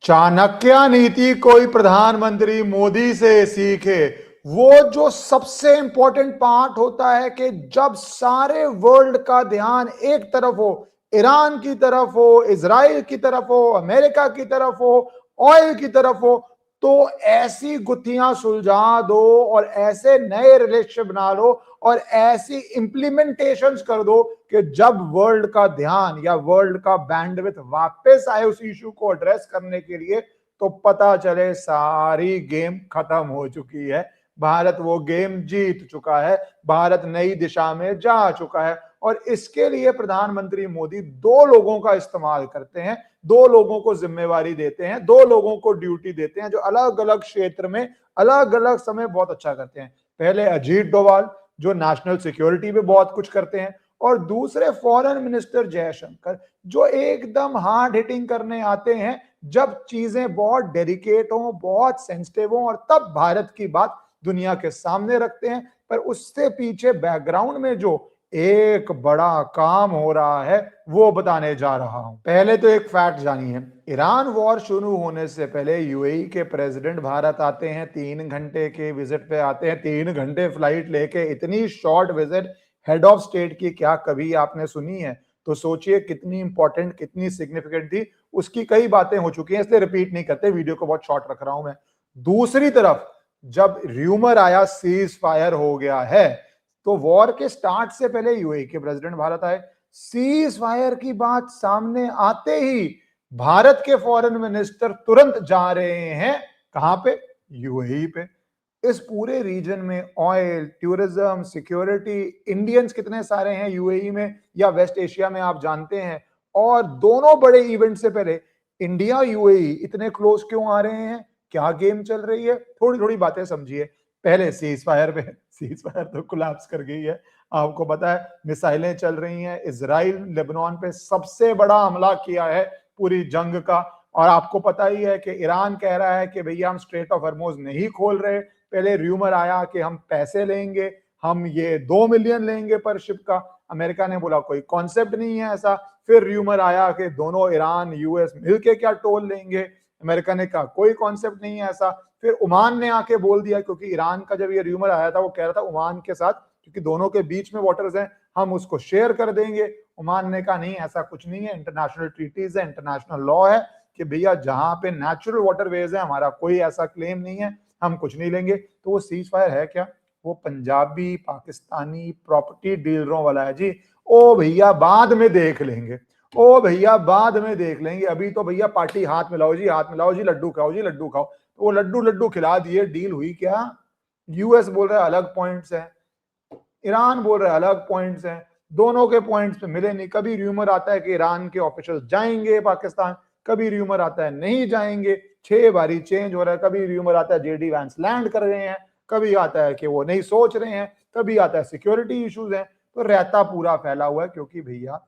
चाणक्य नीति कोई प्रधानमंत्री मोदी से सीखे। वो जो सबसे इंपॉर्टेंट पार्ट होता है कि जब सारे वर्ल्ड का ध्यान एक तरफ हो, ईरान की तरफ हो, इजराइल की तरफ हो, अमेरिका की तरफ हो, ऑयल की तरफ हो, तो ऐसी गुत्थियां सुलझा दो और ऐसे नए रिलेशनशिप बना लो और ऐसी इंप्लीमेंटेशंस कर दो कि जब वर्ल्ड का ध्यान या वर्ल्ड का बैंडविड्थ वापस आए उस इशू को एड्रेस करने के लिए, तो पता चले सारी गेम खत्म हो चुकी है। भारत वो गेम जीत चुका है, भारत नई दिशा में जा चुका है। और इसके लिए प्रधानमंत्री मोदी दो लोगों का इस्तेमाल करते हैं, दो लोगों को जिम्मेवारी देते हैं, दो लोगों को ड्यूटी देते हैं जो अलग अलग क्षेत्र में अलग अलग समय बहुत अच्छा करते हैं। पहले अजीत डोभाल जो नेशनल सिक्योरिटी पे बहुत कुछ करते हैं, और दूसरे फॉरेन मिनिस्टर जयशंकर जो एकदम हार्ड हिटिंग करने आते हैं जब चीजें बहुत डेलिकेट हो, बहुत सेंसिटिव हो, और तब भारत की बात दुनिया के सामने रखते हैं। पर उससे पीछे बैकग्राउंड में जो एक बड़ा काम हो रहा है वो बताने जा रहा हूं। पहले तो एक फैक्ट जानिए, ईरान वॉर शुरू होने से पहले यूएई के प्रेसिडेंट भारत आते हैं, 3 घंटे के विजिट पे आते हैं, 3 घंटे फ्लाइट लेके। इतनी short visit head of state की क्या कभी आपने सुनी है? तो सोचिए कितनी इंपॉर्टेंट, कितनी सिग्निफिकेंट थी। उसकी कई बातें हो चुकी हैं, इसलिए रिपीट नहीं करते, वीडियो को बहुत शॉर्ट रख रहा हूं मैं। दूसरी तरफ जब र्यूमर आया सीज फायर हो गया है, तो वॉर के स्टार्ट से पहले यूएई के प्रेसिडेंट भारत आए। सीज फायर की बात सामने आते ही भारत के फॉरेन मिनिस्टर तुरंत जा रहे हैं कहां पे? यूएई पे। इस पूरे रीजन में ऑयल, टूरिज्म, सिक्योरिटी, इंडियंस कितने सारे हैं यूएई में या वेस्ट एशिया में आप जानते हैं। और दोनों बड़े इवेंट से पहले इंडिया यूएई इतने क्लोज क्यों आ रहे हैं? क्या गेम चल रही है? थोड़ी थोड़ी बातें समझिए। पहले सीज फायर पे, सीज फायर तो कोलैप्स कर गई है, आपको पता है। मिसाइलें चल रही हैं, इजराइल लेबनान पे सबसे बड़ा हमला किया है पूरी जंग का। और आपको पता ही है कि ईरान कह रहा है कि भैया हम स्ट्रेट ऑफ हॉर्मुज नहीं खोल रहे। पहले र्यूमर आया कि हम पैसे लेंगे, हम ये 2 मिलियन लेंगे पर शिप का। अमेरिका ने बोला कोई कॉन्सेप्ट नहीं है ऐसा। फिर र्यूमर आया कि दोनों ईरान यूएस मिलके क्या टोल लेंगे। अमेरिका ने कहा कोई कॉन्सेप्ट नहीं है ऐसा। फिर ओमान ने आके बोल दिया, क्योंकि ईरान का जब ये र्यूमर आया था वो कह रहा था ओमान के साथ, क्योंकि दोनों के बीच में वाटर्स हैं, हम उसको शेयर कर देंगे। ओमान ने कहा नहीं ऐसा कुछ नहीं है, इंटरनेशनल ट्रीटीज है, इंटरनेशनल लॉ है कि भैया जहां पे नेचुरल वाटरवेज है हमारा कोई ऐसा क्लेम नहीं है, हम कुछ नहीं लेंगे। तो वो सीज फायर है क्या? वो पंजाबी पाकिस्तानी प्रॉपर्टी डीलरों वाला है जी। ओ भैया बाद में देख लेंगे, ओ भैया बाद में देख लेंगे, अभी तो भैया पार्टी हाथ मिलाओ जी, हाथ मिलाओ जी, लड्डू खाओ जी, लड्डू खाओ। तो वो लड्डू लड्डू खिला दिए, डील हुई क्या? यूएस बोल रहा है अलग पॉइंट्स है, ईरान बोल रहा है अलग पॉइंट्स हैं, दोनों के पॉइंट्स पे मिले नहीं। कभी र्यूमर आता है कि ईरान के ऑफिशियल जाएंगे पाकिस्तान, कभी र्यूमर आता है नहीं जाएंगे। 6 बारी चेंज हो रहा है। कभी र्यूमर आता है जेडी वैंस लैंड कर रहे हैं, कभी आता है कि वो नहीं सोच रहे हैं, कभी आता है सिक्योरिटी इश्यूज हैं। तो रहता पूरा फैला हुआ है, क्योंकि भैया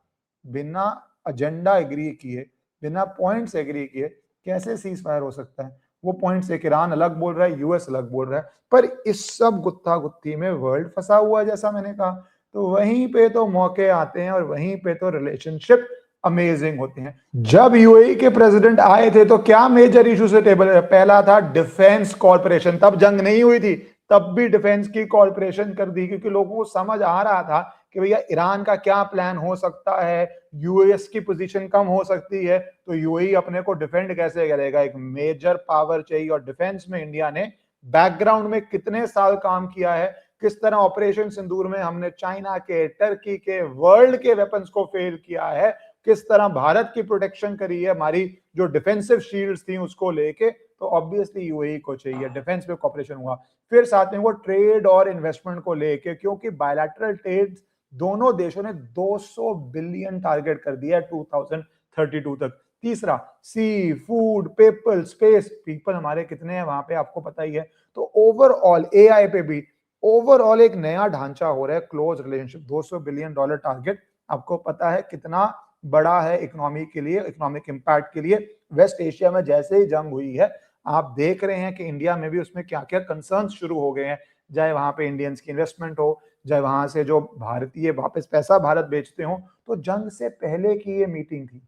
बिना एजेंडा एग्री किए, बिना पॉइंट्स एग्री किए कैसे सीज फायर हो सकता है? वो पॉइंट्स एक ईरान अलग बोल रहा है, यूएस अलग बोल रहा है। पर इस सब गुत्था गुत्थी में वर्ल्ड फंसा हुआ है, जैसा मैंने कहा। तो वहीं पे तो मौके आते हैं और वहीं पे तो रिलेशनशिप अमेजिंग होते हैं। जब यूएई के प्रेसिडेंट आए थे तो क्या मेजर इशू से टेबल? पहला था डिफेंस कॉर्पोरेशन। तब जंग नहीं हुई थी, तब भी डिफेंस की कॉर्पोरेशन कर दी, क्योंकि लोगों को समझ आ रहा था कि भैया ईरान का क्या प्लान हो सकता है, यूएस की पोजीशन कम हो सकती है, तो यूएई अपने को डिफेंड कैसे करेगा? एक मेजर पावर चाहिए। और डिफेंस में इंडिया ने बैकग्राउंड में कितने साल काम किया है, किस तरह ऑपरेशन सिंदूर में हमने चाइना के, टर्की के, वर्ल्ड के वेपन्स को फेल किया है, किस तरह भारत की प्रोटेक्शन करी है, हमारी जो डिफेंसिव शील्ड्स थी उसको लेके। तो ऑब्वियसली यूएई को चाहिए, डिफेंस पे कॉपरेशन हुआ। फिर साथ में वो ट्रेड और इन्वेस्टमेंट को लेके, क्योंकि बायलैटरल ट्रेड दोनों देशों ने 200 बिलियन टारगेट कर दिया है 2032 तक। तीसरा sea food, people, space. People हमारे कितने हैं वहां पे आपको पता ही है। तो ओवरऑल एआई पे भी ओवरऑल एक नया ढांचा हो रहा है, क्लोज रिलेशनशिप। $200 बिलियन टारगेट आपको पता है कितना बड़ा है इकोनॉमी के लिए, इकोनॉमिक इंपैक्ट के लिए। वेस्ट एशिया में जैसे ही जंग हुई है, आप देख रहे हैं कि इंडिया में भी उसमें क्या क्या कंसर्न शुरू हो गए हैं। चाहे वहां पे इंडियंस की इन्वेस्टमेंट हो, चाहे वहां से जो भारतीय वापस पैसा भारत बेचते हो। तो जंग से पहले की ये मीटिंग थी।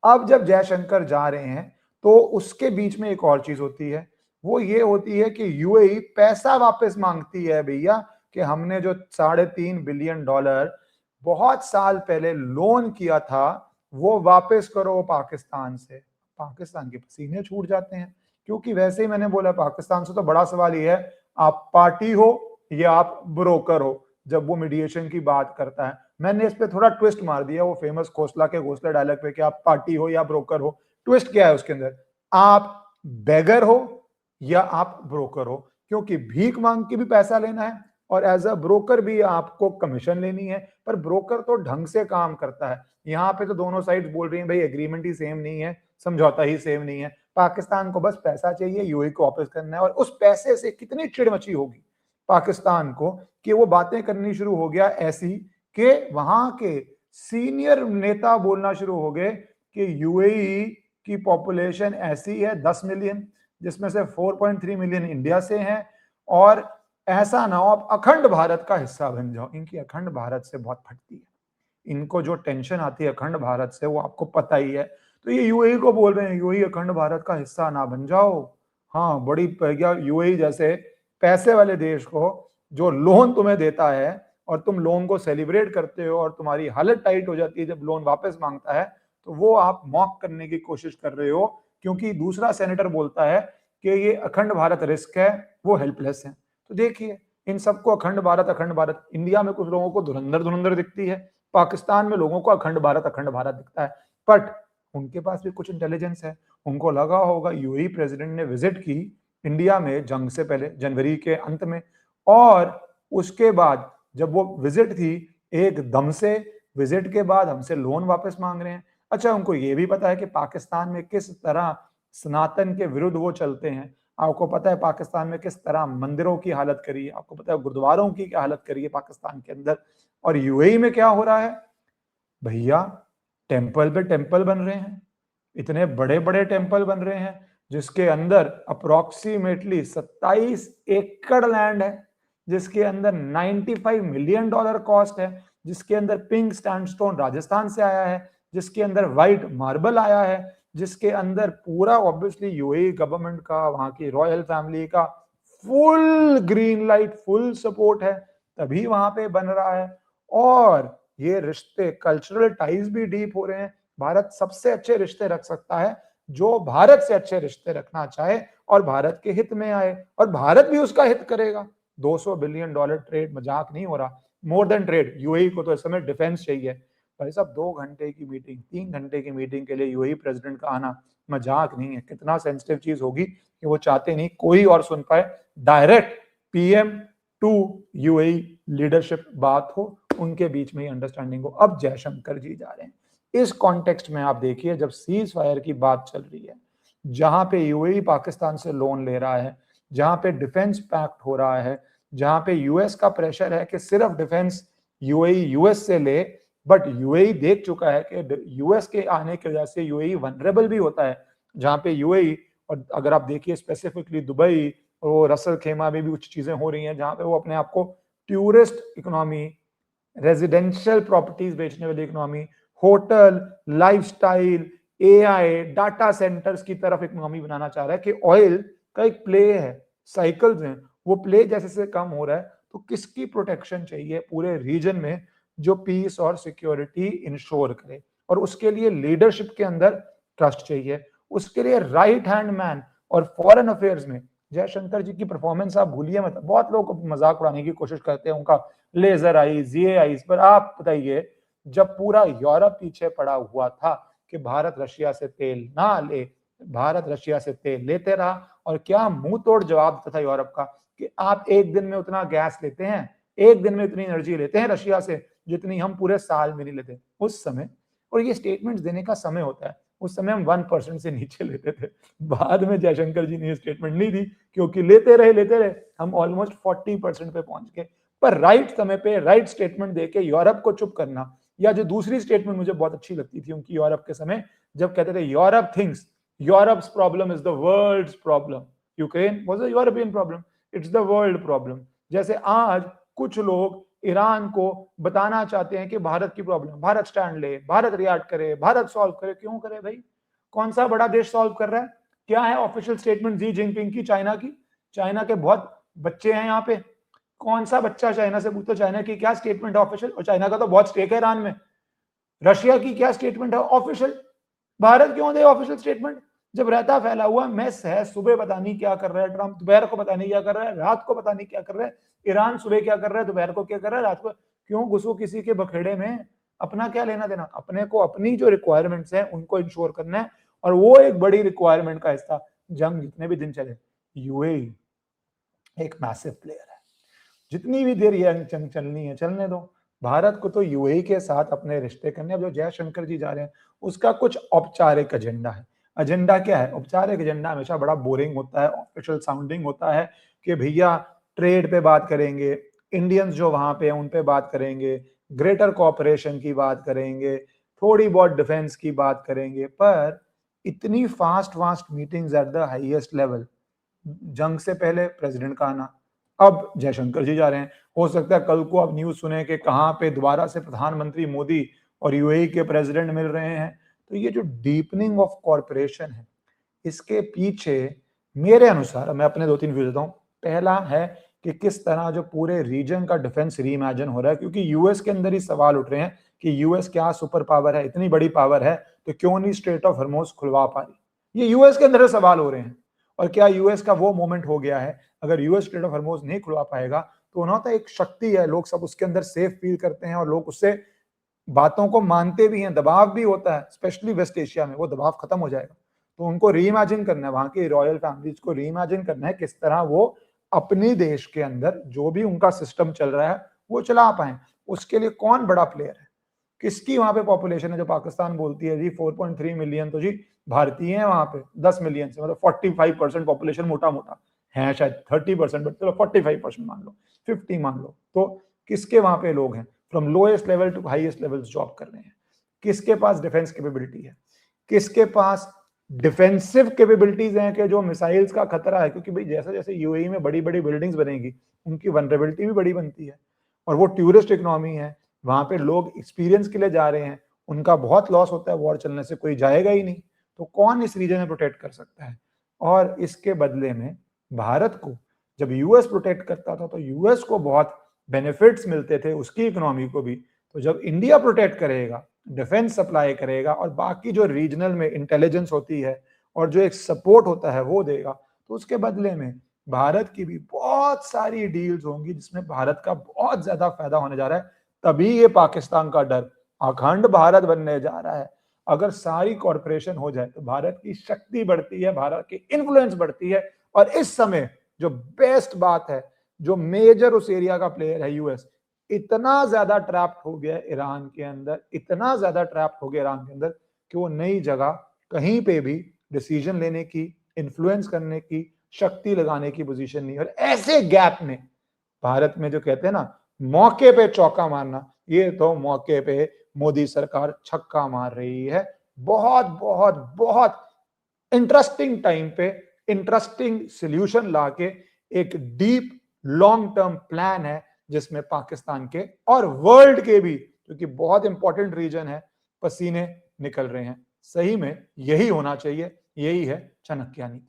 अब जब जयशंकर जा रहे हैं तो उसके बीच में एक और चीज होती है, वो ये होती है कि यूएई पैसा वापस मांगती है भैया, कि हमने जो $3.5 बिलियन बहुत साल पहले लोन किया था वो वापस करो पाकिस्तान से। पाकिस्तान के पसीने छूट जाते हैं, क्योंकि वैसे ही मैंने बोला पाकिस्तान से तो बड़ा सवाल ये है, आप पार्टी हो या आप ब्रोकर हो। जब वो मीडिएशन की बात करता है, मैंने इस पे थोड़ा ट्विस्ट मार दिया, वो फेमस खोसला के घोसले डायलॉग पे कि आप पार्टी हो या ब्रोकर हो। ट्विस्ट क्या है उसके अंदर, आप बेगर हो या आप ब्रोकर हो, क्योंकि भीख मांग के भी पैसा लेना है और एज अ ब्रोकर भी आपको कमीशन लेनी है। पर ब्रोकर तो ढंग से काम करता है। यहाँ पे तो दोनों साइड बोल रही हैं भाई एग्रीमेंट ही सेम नहीं है, समझौता ही सेम नहीं है। पाकिस्तान को बस पैसा चाहिए, यूएई को वापस करना है। और उस पैसे से कितनी चिड़ मची होगी पाकिस्तान को कि वो बातें करनी शुरू हो गया ऐसी कि वहां के सीनियर नेता बोलना शुरू हो गए कि यूएई की पॉपुलेशन ऐसी है 10 मिलियन, जिसमें से 4.3 मिलियन इंडिया से हैं, और ऐसा ना हो आप अखंड भारत का हिस्सा बन जाओ। इनकी अखंड भारत से बहुत फटती है, इनको जो टेंशन आती है अखंड भारत से वो आपको पता ही है। तो ये यूएई को बोल रहे हैं यूएई अखंड भारत का हिस्सा ना बन जाओ। हाँ, बड़ी यूएई जैसे पैसे वाले देश को जो लोन तुम्हें देता है और तुम लोन को सेलिब्रेट करते हो और तुम्हारी हालत टाइट हो जाती है जब लोन वापस मांगता है, तो वो आप मॉक करने की कोशिश कर रहे हो, क्योंकि दूसरा सेनेटर बोलता है कि ये अखंड भारत रिस्क है, वो हेल्पलेस है। तो देखिए, इन सबको अखंड भारत, इंडिया में कुछ लोगों को धुरंधर धुरंधर दिखती है, पाकिस्तान में लोगों को अखंड भारत दिखता है। बट उनके पास भी कुछ इंटेलिजेंस है। उनको लगा होगा यूएई प्रेसिडेंट ने विजिट की इंडिया में जंग से पहले जनवरी के अंत में, और उसके बाद जब वो विजिट थी एकदम से विजिट के बाद हमसे लोन वापस मांग रहे हैं। अच्छा, उनको ये भी पता है कि पाकिस्तान में किस तरह सनातन के विरुद्ध वो चलते हैं। आपको पता है पाकिस्तान में किस तरह मंदिरों की हालत करी है, आपको पता है गुरुद्वारों की क्या हालत करी है पाकिस्तान के अंदर। और यूएई में क्या हो रहा है भैया, टेंपल पे टेंपल बन रहे हैं, इतने बड़े बड़े टेंपल बन रहे हैं जिसके अंदर अप्रोक्सीमेटली 27 एकड़ लैंड है, जिसके अंदर $95 मिलियन कॉस्ट है, जिसके अंदर पिंक सैंडस्टोन राजस्थान से आया है, जिसके अंदर व्हाइट मार्बल आया है, जिसके अंदर पूरा ऑब्वियसली यूएई गवर्नमेंट का, वहां की रॉयल फैमिली का full green light, full support है, तभी वहां पे बन रहा है। और ये रिश्ते कल्चरल टाइज भी डीप हो रहे हैं। भारत सबसे अच्छे रिश्ते रख सकता है जो भारत से अच्छे रिश्ते रखना चाहे और भारत के हित में आए, और भारत भी उसका हित करेगा। $200 बिलियन ट्रेड मजाक नहीं हो रहा, मोर देन ट्रेड। यूएई को तो इस समय डिफेंस चाहिए भाई साहब। 2 घंटे की मीटिंग, 3 घंटे की मीटिंग के लिए यूएई प्रेसिडेंट का आना मजाक नहीं है। कितना सेंसिटिव चीज होगी कि वो चाहते नहीं कोई और सुन पाए, direct PM to UAE leadership बात हो, उनके बीच में ही अंडरस्टैंडिंग हो। अब जयशंकर जी जा रहे हैं इस कॉन्टेक्स्ट में। आप देखिए, जब सीज फायर की बात चल रही है, जहां पे यूएई पाकिस्तान से लोन ले रहा है, जहां पे डिफेंस पैक्ट हो रहा है, जहां पे यूएस का प्रेशर है कि सिर्फ डिफेंस यूएई यूएस से ले, बट यूएई देख चुका है कि यूएस के आने की वजह से यूएई वनरेबल भी होता है। जहां पे यूएई, और अगर आप देखिए स्पेसिफिकली दुबई और रसल खेमा में भी कुछ चीजें हो रही हैं जहां पे वो अपने आप को टूरिस्ट इकोनॉमी, रेजिडेंशियल प्रॉपर्टीज बेचने वाली economy, hotel, lifestyle, AI, data centres की तरफ इकोनॉमी बनाना चाह रहा है। कि ऑयल का एक प्ले है, साइकिल्स हैं, वो प्ले जैसे से कम हो रहा है, तो किसकी प्रोटेक्शन चाहिए पूरे रीजन में जो पीस और सिक्योरिटी इंश्योर करे। और उसके लिए लीडरशिप के अंदर ट्रस्ट चाहिए, उसके लिए राइट हैंड मैन। और फॉरेन अफेयर्स में जयशंकर जी की परफॉर्मेंस आप भूलिए मत। बहुत लोग मजाक उड़ाने की कोशिश करते हैं उनका लेजर आईज, ये आईज, पर आप बताइए, जब पूरा यूरोप पीछे पड़ा हुआ था कि भारत रशिया से तेल ना ले, भारत रशिया से तेल लेते रहा। और क्या मुंह तोड़ जवाब था यूरोप का कि आप एक दिन में उतना गैस लेते हैं, एक दिन में उतनी एनर्जी लेते हैं रशिया से जितनी हम पूरे साल में नहीं लेते उस समय। और ये स्टेटमेंट देने का समय होता है, उस समय हम 1% से नीचे लेते थे। बाद में जयशंकर जी ने स्टेटमेंट नहीं दी, क्योंकि लेते रहे हम ऑलमोस्ट 40% पे पहुंच गए। पर राइट समय पे राइट स्टेटमेंट देके यूरोप को चुप करना, या जो दूसरी स्टेटमेंट मुझे बहुत अच्छी लगती थी उनकी यूरोप के समय, जब कहते थे Europe thinks Europe's problem is the world's problem, Ukraine was a European problem, it's the world problem. जैसे आज कुछ लोग ईरान को बताना चाहते हैं कि भारत की प्रॉब्लम, भारत स्टैंड ले, भारत रिएक्ट करे, भारत सॉल्व करे। क्यों करे भाई? कौन सा बड़ा देश सॉल्व कर रहा है? क्या है ऑफिशियल स्टेटमेंट जी जिनपिंग की चाइना की? चाइना के बहुत बच्चे हैं यहाँ पे, कौन सा बच्चा चाइना से पूछो चाइना की क्या स्टेटमेंट है ऑफिशियल? और चाइना का तो बहुत स्टेक है ईरान में। रशिया की क्या स्टेटमेंट है ऑफिशियल? भारत क्यों दे ऑफिशियल स्टेटमेंट? जब रहता फैला हुआ मैस है, सुबह पता नहीं क्या कर रहा है ट्रंप, दोपहर को पता नहीं क्या कर रहा है, रात को पता नहीं क्या कर रहा है, ईरान सुबह क्या कर रहा है, दोपहर को क्या कर रहा है, रात को क्यों घुसो किसी के बखेड़े में? अपना क्या लेना देना? अपने को अपनी जो रिक्वायरमेंट्स हैं उनको इंश्योर करना है, और वो एक बड़ी रिक्वायरमेंट का हिस्सा जंग जितने भी दिन चले, यूएई एक मैसिव प्लेयर है। जितनी भी देर ये जंग चलनी है चलने दो, भारत को तो यूएई के साथ अपने रिश्ते करने। अब जो जयशंकर जी जा रहे हैं उसका कुछ औपचारिक एजेंडा है। एजेंडा क्या है? औपचारिक एजेंडा हमेशा बड़ा बोरिंग होता है, ऑफिशियल साउंडिंग होता है कि भैया ट्रेड पे बात करेंगे, इंडियंस जो वहां पे हैं उन पे बात करेंगे, ग्रेटर कोऑपरेशन की बात करेंगे, थोड़ी बहुत डिफेंस की बात करेंगे, पर इतनी fast meetings at the highest level, जंग से पहले प्रेसिडेंट का आना, अब जयशंकर जी जा रहे हैं, हो सकता है कल को आप न्यूज सुने कि कहां पे दोबारा से प्रधानमंत्री मोदी और यूएई के प्रेसिडेंट मिल रहे हैं। तो ये जो डीपनिंग ऑफ कॉर्पोरेशन है, इसके पीछे मेरे अनुसार, मैं अपने 2-3 व्यू देता हूं। पहला है कि किस तरह जो पूरे रीजन का डिफेंस रीइमेजिन हो रहा है, क्योंकि यूएस के अंदर ही सवाल उठ रहे हैं कि यूएस क्या सुपर पावर है, इतनी बड़ी पावर है तो क्यों नहीं स्ट्रेट ऑफ हॉर्मुज खुलवा पा रही? ये यूएस के अंदर सवाल हो रहे हैं। और क्या यूएस का वो मोमेंट हो गया है, अगर यूएस स्ट्रेट ऑफ हॉर्मुज नहीं खुलवा पाएगा तो उन्होंने एक शक्ति है, लोग सब उसके अंदर सेफ फील करते हैं और लोग उससे बातों को मानते भी हैं, दबाव भी होता है, स्पेशली वेस्ट एशिया में वो दबाव खत्म हो जाएगा। तो उनको रीइमेजिन करना है, वहां की रॉयल फैमिलीज को रीइमेजिन करना है किस तरह वो अपने देश के अंदर जो भी उनका सिस्टम चल रहा है वो चला पाए। उसके लिए कौन बड़ा प्लेयर है, किसकी वहां पे पॉपुलेशन है? जो पाकिस्तान बोलती है जी 4.3 मिलियन तो जी भारतीय हैं वहां पे, 10 मिलियन से, मतलब 45% पॉपुलेशन मोटा मोटा है, शायद 30%, बट चलो 45% मान लो, 50 मान लो। तो किसके वहां पे लोग हैं from lowest level to highest level job कर रहे हैं? किसके पास डिफेंस कैपेबिलिटी है? किसके पास डिफेंसिव कैपेबिलिटीज हैं कि जो मिसाइल्स का खतरा है? क्योंकि भाई जैसे जैसे यूएई में बड़ी बड़ी बिल्डिंग्स बनेगी उनकी वनरेबिलिटी भी बड़ी बनती है, और वो टूरिस्ट इकोनॉमी है, वहां पे लोग एक्सपीरियंस के लिए जा रहे हैं, उनका बहुत लॉस होता है वॉर चलने से, कोई जाएगा ही नहीं। तो कौन इस रीजन में प्रोटेक्ट कर सकता है? और इसके बदले में भारत को जब यूएस प्रोटेक्ट करता था तो यूएस को बहुत बेनिफिट्स मिलते थे, उसकी इकोनॉमी को भी। तो जब इंडिया प्रोटेक्ट करेगा, डिफेंस सप्लाई करेगा और बाकी जो रीजनल में इंटेलिजेंस होती है और जो एक सपोर्ट होता है वो देगा, तो उसके बदले में भारत की भी बहुत सारी डील्स होंगी जिसमें भारत का बहुत ज्यादा फायदा होने जा रहा है। तभी ये पाकिस्तान का डर अखंड भारत बनने जा रहा है। अगर सारी कॉर्पोरेशन हो जाए तो भारत की शक्ति बढ़ती है, भारत की इन्फ्लुएंस बढ़ती है। और इस समय जो बेस्ट बात है, जो मेजर उस एरिया का प्लेयर है यूएस, इतना ज्यादा ट्रैप्ड हो गया ईरान के अंदर, इतना ज्यादा ट्रैप्ड हो गया ईरान के अंदर कि वो नई जगह कहीं पे भी डिसीजन लेने की, इन्फ्लुएंस करने की, शक्ति लगाने की पोजीशन नहीं। और ऐसे गैप में भारत में जो कहते हैं ना मौके पे चौका मारना, ये तो मौके पे मोदी सरकार छक्का मार रही है। बहुत बहुत बहुत इंटरेस्टिंग टाइम पे इंटरेस्टिंग सॉल्यूशन लाके एक डीप लॉन्ग टर्म प्लान है जिसमें पाकिस्तान के और वर्ल्ड के भी, क्योंकि बहुत इंपॉर्टेंट रीजन है, पसीने निकल रहे हैं। सही में यही होना चाहिए, यही है चाणक्य नीति।